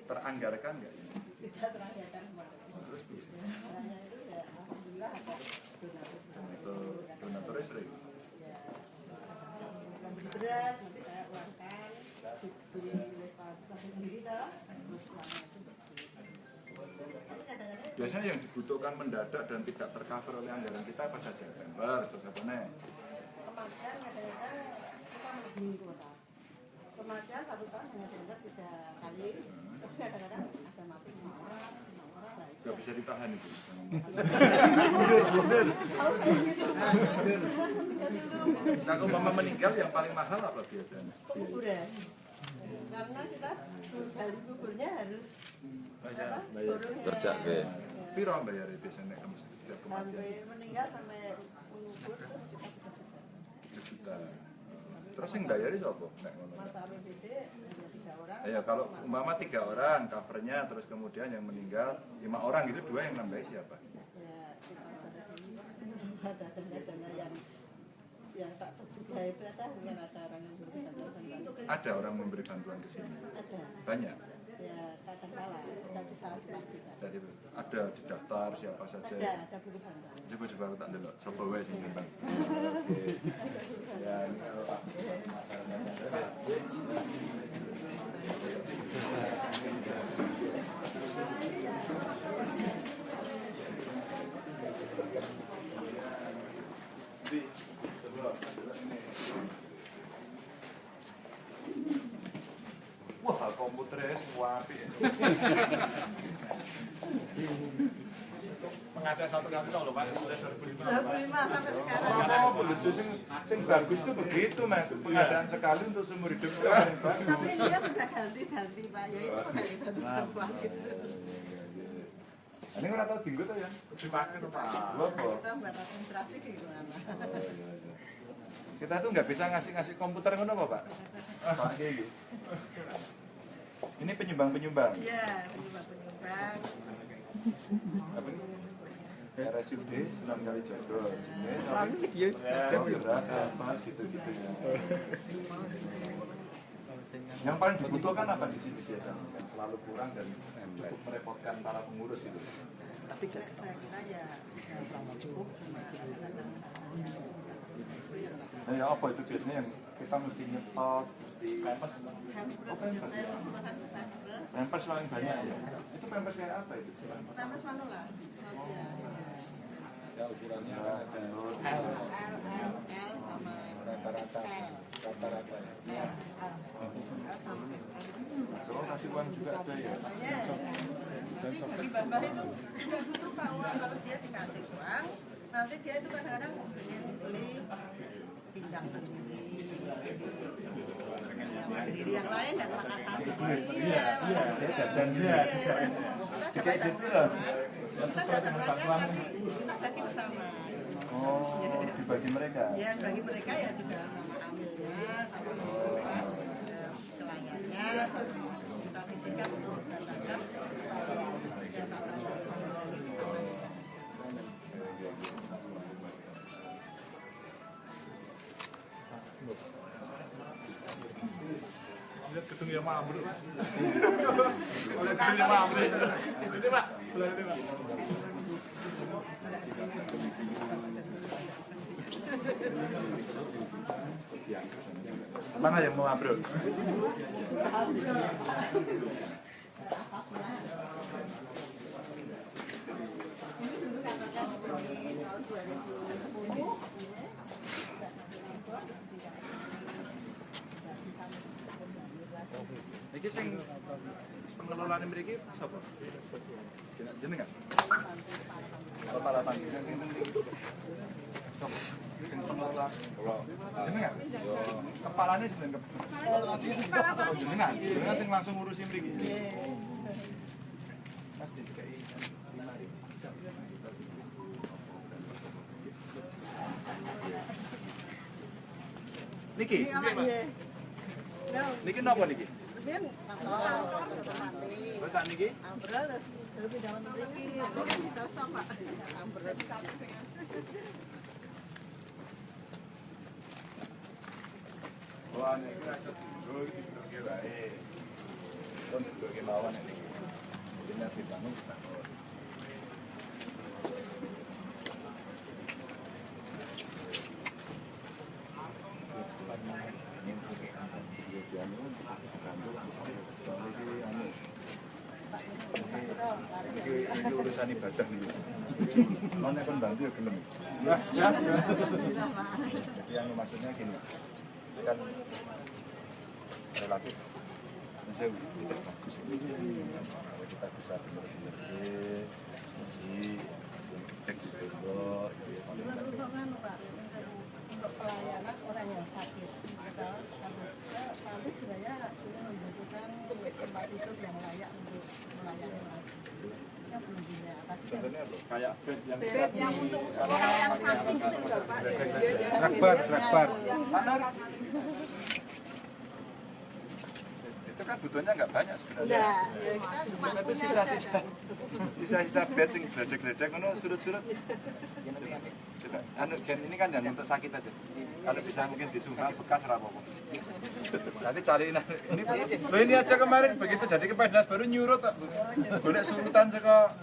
Teranggarkan nggak ini? Tidak teranggarkan. Terus hanya itu ya alhamdulillah ada donaturnya sering. Ya, beli beras nanti saya uangkan, dibeli oleh Pak sendiri toh, terus uangnya itu biasanya yang dibutuhkan mendadak dan tidak tercover oleh anggaran kita apa saja? Pampers, terus apa nih? kematian kadang-kadang kita melebihi kuota. Kematian 1 tahun hanya dengar 3 kali, tapi kadang-kadang ada mati 5 orang lah. Gak bisa ditahan itu. Kalau saya gitu, Kalau mama meninggal yang paling mahal apa biasanya? kuburan. Karena kita gali kuburnya harus kerja ke piro bayar biasanya kamu setiap kematian? sampai meninggal sampai mengubur terus kita 1 juta. Terus yang bayari siapa? masa APBD hanya 3 orang. Ya kalau umpama 3 orang covernya, terus kemudian yang meninggal 5 orang gitu, 2 yang nambahin siapa? Ya kita sana sini ada dana yang tak terduga itu dengan ada orang yang memberi bantuan. Ada orang memberi bantuan ke sini? Ada. Banyak? Ya kadang-kala tidak bisa dipastikan. Jadi ada di daftar siapa saja? Ada buku bantuan. Coba aku tak delok, sapa wae sing nyumbang. Ya, ini kalau Pak wah, komputernya semua api ya. Pengadaan 1 kapital loh Pak, mulai 25 sampai sekarang. Oh, sing bagus itu begitu Mas. Pengadaan sekali untuk seumur hidup itu paling bagus. Tapi dia sudah ganti-ganti Pak, ya itu dari bantuan gitu. Ini ora tau dinggo to ya? dipakai tuh Pak. Lho apa? Kita buat administrasi gimana? Kita tuh nggak bisa ngasih komputer ngono apa, Pak? Pak Kiai. Ini penyumbang-penyumbang. Iya, penyumbang-penyumbang. Apa ini? RSUD Sunan Kalijaga. Ini beras, pas gitu-gitu ya. Yang paling dibutuhkan apa di sini biasanya? Yang selalu kurang dan merepotkan para pengurus itu. Tapi saya kira ya cukup cuma kadang-kadang Nah, ya apa itu biasanya yang kita mesti nyetok, mesti Pempes. pampers paling banyak ya. Itu pampers kayak apa itu? Pampers manula. ya ukurannya L sama rata-rata ya. L sama XL. Kalau kasih uang juga ada ya. Makanya nanti bagi Mbah itu nggak butuh Pak uang, kalau dia dikasih uang, nanti dia itu kadang-kadang ingin beli pindang sendiri, beli yang lain dan makan sendiri. Iya, Dia jajan dia. kita gitu loh. Kita datang lagi nanti kita bagi bersama. Oh, dibagi mereka. Ya bagi mereka ya juga sama amilnya, sama pelayannya, sama kita sisihkan untuk data kas yang tak terkontrol itu sama juga. Lihat gedung yang ambruk Pak. Lihat gedung yang ambruk. Ini Pak, belah ini Pak. Mana yang mau ambruk? Ini dulu katakan di tahun 2010 Iki sing pengelolaan mriki sapa? Jenengan? Kepala panitia sing penting. Sing pengelola jenengan? Kepalanya jenengan. Jenengan? Jenengan sing langsung ngurusin mriki. Mas DKI 5.000. Niki? Niki napa niki? Kemudian kantor mati. Terus sak niki? Ambrol terus lebih dalam mriki. Itu kan dosok Pak. Ambrol satu. Wah, ini rasa dulu diduduki wae. Kon diduduki mawon iki. Jadi nek dibangun bangun. Ini urusan ibadah nih. Kalau nek kon bantu ya gelem. Ya, siap. Yang maksudnya gini. Kan relatif saya tidak bagus kalau kita bisa benar-benar mesti cek di tembok Untuk Pak, untuk pelayanan orang yang sakit, nanti sebenarnya ini membutuhkan tempat tidur yang layak untuk melayani orang. Kita belum punya. sebenarnya Kayak bed yang Bed yang untuk orang yang sakit itu enggak Pak. rakbar itu kan butuhnya nggak banyak sebenarnya. Itu sisa-sisa bed sing gledek-gledek ngono surut-surut. Coba, ini kan yang untuk sakit aja. Kalau bisa mungkin disumpah bekas rapopo. Nanti cariin ini aja kemarin begitu jadi kepala dinas baru nyurut kok. Golek surutan saka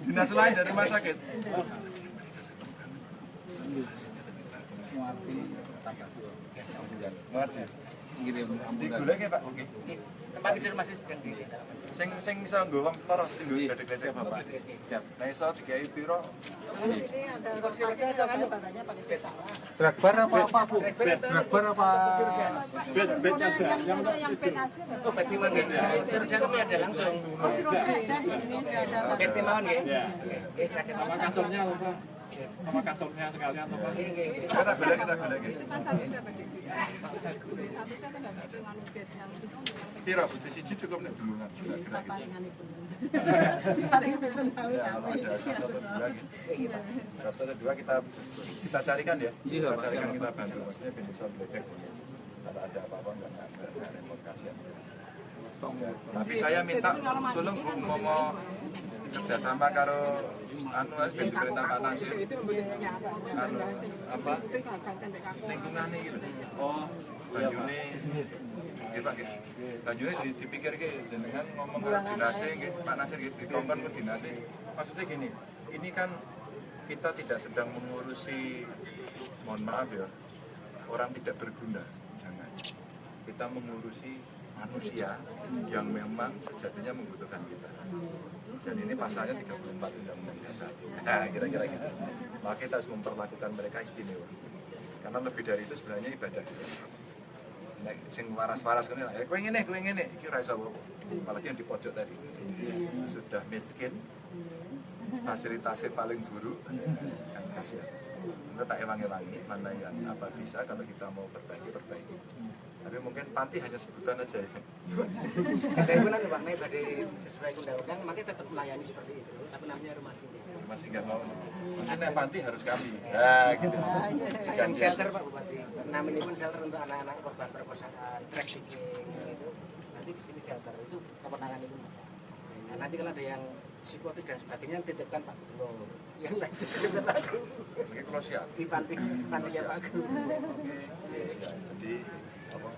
dinas lain dari rumah sakit. Ngerti. Digolek ya Pak. Oke. Tempat tidur masih sedang di Sing iso nggo wong toro sing nggo gledek-gledek Bapak. Siap. Nah iso digawe piro? Ini ada sakitnya saya badannya pakai pesawat. Drakbar apa Bu? Drakbar apa? bed aja. Yang bed aja. Oh, bed timah nggih. Surutnya kami ada langsung. Oh, saya di sini ada Bed timah nggih. Ya. Nggih, sakit. Sama kasurnya lupa. Sama kasurnya sekalian lupa. Nggih, nggih. Kita golek. satu set lagi. Satu set enggak cuma bed yang itu. Piro Bu? Siji cukup nek dulungan. Kira-kira gitu. Paringan itu. Paringan itu tahu Ya, kalau ada satu atau dua gitu. Satu atau dua kita carikan ya. Kita carikan kita bantu. Maksudnya bisa gledek. Kalau ada apa-apa nggak repot kasihan. Ya. Tapi saya minta tolong Bu mau kerjasama karo anu ben perintah Pak Nasir. Anu apa? Lingkungan gitu. Oh, Banyune nggih Pak nggih. Banyune dipikirke dengan ngomong karo dinase nggih Pak Nasir nggih dikongkon ke dinase. Maksudnya gini, ini kan kita tidak sedang mengurusi mohon maaf ya, orang tidak berguna. Jangan. Kita mengurusi manusia yang memang sejatinya membutuhkan kita. Dan ini pasalnya 34 Undang-Undang Dasar. Nah, kira-kira gitu. Maka kita harus memperlakukan mereka istimewa. Karena lebih dari itu sebenarnya ibadah. Nek sing waras-waras kene, kowe ngene, iki ora iso apa. Apalagi yang di pojok tadi. Sudah miskin, fasilitasnya paling buruk, kan kasihan. Kita tak ewangi-ewangi mana yang apa bisa kalau kita mau perbaiki. Tapi mungkin panti hanya sebutan aja ya. Kita itu kan Pak, badhe sesuai undang-undang, makanya tetap melayani seperti itu. Tapi namanya rumah singgah. Rumah singgah mau. Maksudnya panti harus kami. Nah, gitu. Yang shelter Pak Bupati. Namanya pun shelter untuk anak-anak korban perkosaan, track picking gitu. Nanti di sini shelter itu kewenangan itu. Nah, nanti kalau ada yang psikotik dan sebagainya titipkan Pak Gubernur. Yang lain titipkan Pak Gubernur. Oke, kalau siap. Di pantinya Pak Gubernur. Jadi apa?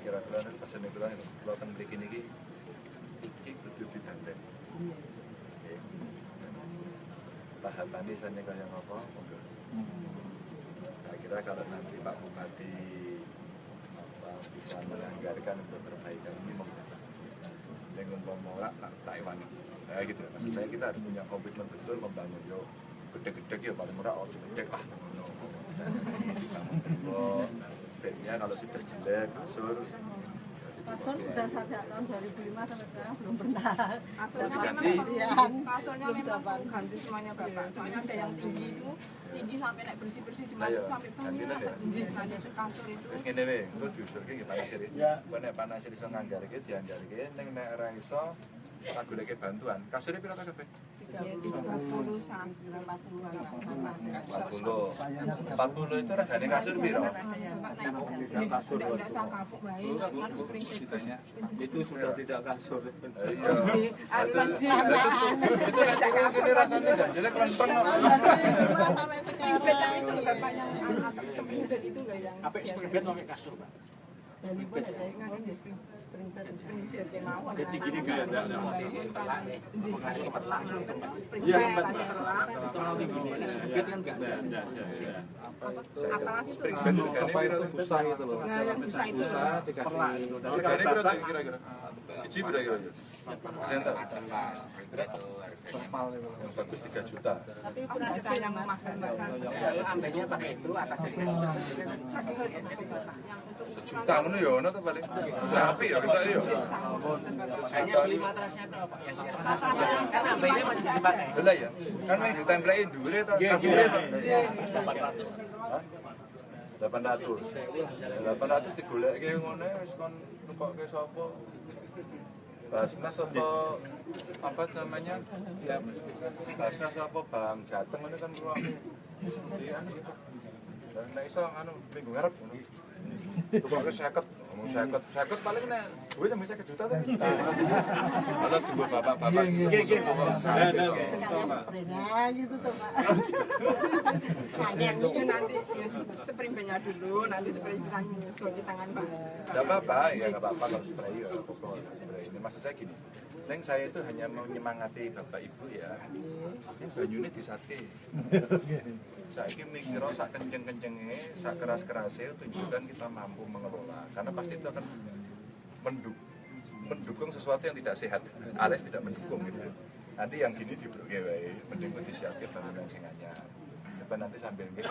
Kira-kira pesan itu lah, kalau kan bikin ini kudu ditandem. Tahapan di sana kayak apa? Enggak. Saya kira kalau nanti Pak Bupati bisa menganggarkan untuk perbaikan ini monggo. Dengan umpama tak ewangi. Nah gitu. Maksud saya kita harus punya komitmen betul membangun yo gede-gede ya paling murah gede lah. Bednya kalau sudah jelek, kasur sudah sejak tahun 2005 sampai sekarang belum pernah. Kasurnya memang dapat ganti semuanya Bapak. Soalnya ada yang tinggi sampai naik bersih jembatan sampai banyak. Ganti kasur itu. Wis ngene wae, engko diusulke nggih Pak Nasir. Kok nek Pak Nasir iso nganggarke dianggarke ning nek ora iso tak goleke bantuan. Kasure piro kabeh? Ya 30 sampai 40-an lah. 40 itu regane kasur piro? Ada yang Tidak usah kapuk baik, harus spring bed. Itu sudah tidak kasur. Iya. tambahan. Ini rasanya janjine kelenteng kok. Sampai Spring bed yang itu sekarang. Bapak yang anak spring bed itu loh yang Apa spring bed pakai kasur, Pak? Jadi pun ada yang ngomong di spring bed. spring bed kayak mawon. Ketinggi ini enggak ada. Spring bed kasih telak. Kalau tinggi ini spring bed kan enggak ada. Atas itu. Spring bed regane piro? Busa itu loh. Nah, yang bisa itu. Regane piro tuh kira-kira? Biji piro kira-kira? Saya enggak Normal itu. yang bagus 3 juta. Tapi ukuran Ada kecil yang Mas. memakan. Kalau ambilnya pakai itu atasnya dikasih. Sejuta ngono ya ono to paling. Sapi ya kita ya. Hanya beli matrasnya berapa? Kan ambilnya masih dipakai. Lah ya. Kan yang ditempelin dhuwure to, kasure to. 800. 800 digoleki ngene wis kon nukokke sapa? Basnas apa namanya? Basnas apa Bang Jateng ini kan kula. Iya gitu. Dan nek iso anu minggu ngarep ngono. Tukoke 50, ngomong 50 paling nek duit sampe 50 juta to. Kalau tunggu bapak-bapak sing sepuh-sepuh kok salah gitu. Sekalian spraynya gitu tuh Pak. Ini nanti ya, spring bednya dulu, nanti spray kan nyusul di tangan Pak. Enggak apa-apa, ya enggak apa-apa kalau spray ya apa-apa spray. Ini maksud saya gini. Neng saya itu hanya mau menyemangati Bapak Ibu ya. Ini banyune disate. Saiki mikir sak kenceng-kencenge, sak keras-kerase tunjukkan kita mampu mengelola. Karena pasti itu akan mendukung sesuatu yang tidak sehat, alias tidak mendukung gitu. Nanti yang gini dibroke wae, mending disiapke bangunan sing anyar. Coba nanti sambil nggih